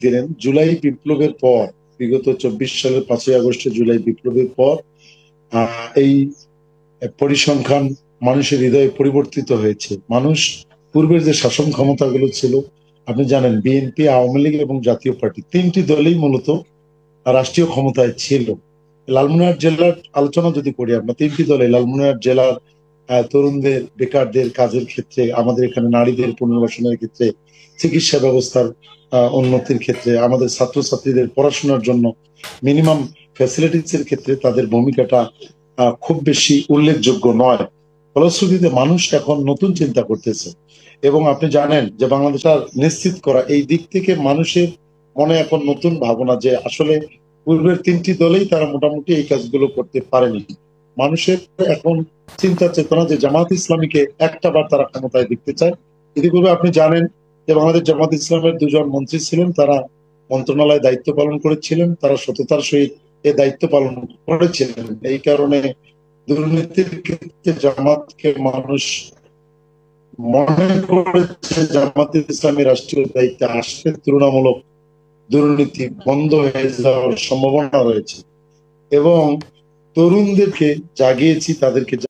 দিলেন জুলাই বিপ্লবের পর, বিগত 24 সালের 5ই আগস্টে জুলাই বিপ্লবের পর এই পরিসংখ্যান মানুষের হৃদয়ে পরিবর্তিত হয়েছে। মানুষ পূর্বের যে শাসন ক্ষমতাগুলো ছিল, আপনি জানেন বিএনপি, আওয়ামী লীগ এবং জাতীয় পার্টি, তিনটি দলই মূলত রাষ্ট্রীয় ক্ষমতায় ছিল। লালমনিরহাট জেলার আলোচনা যদি করি আমরা, তিনটি দলে লালমনিরহাট জেলার তরুণদের, বেকারদের কাজের ক্ষেত্রে, আমাদের এখানে নারীদের পুনর্বাসনের ক্ষেত্রে, চিকিৎসা ব্যবস্থার উন্নতির ক্ষেত্রে, আমাদের ছাত্রছাত্রীদের পড়াশোনার জন্য মিনিমাম ফ্যাসিলিটিস এর ক্ষেত্রে তাদের ভূমিকাটা খুব বেশি উল্লেখযোগ্য নয়। ফলশ্রুতিতে মানুষ এখন নতুন চিন্তা করতেছে, এবং আপনি জানেন যে বাংলাদেশটা নিশ্চিত করা, এই দিক থেকে মানুষের মনে এখন নতুন ভাবনা যে আসলে পূর্বের তিনটি দলেই তারা মোটামুটি এই কাজগুলো করতে পারেনি। মানুষের এখন চিন্তা চেতনা যে জামাত ইসলামীকে একটা বার তারা ক্ষমতায় দেখতে চায়। ইতিপূর্বে আপনি জানেন যে বাংলাদেশ জামাত ইসলামের দুজন মন্ত্রী ছিলেন, তারা মন্ত্রণালয়ে দায়িত্ব পালন করেছিলেন, তারা সততার সহিত এ দায়িত্ব পালন করেছিলেন। এই কারণে দুর্নীতির ক্ষেত্রে জামাতকে মানুষ মনে করেছে জামাত ইসলামী রাষ্ট্রীয় দায়িত্বে আসলে তুলনামূলক দুর্নীতি বন্ধ হয়ে যাওয়ার সম্ভাবনা রয়েছে। এবং তরুণদেরকে জাগিয়েছি, তাদেরকে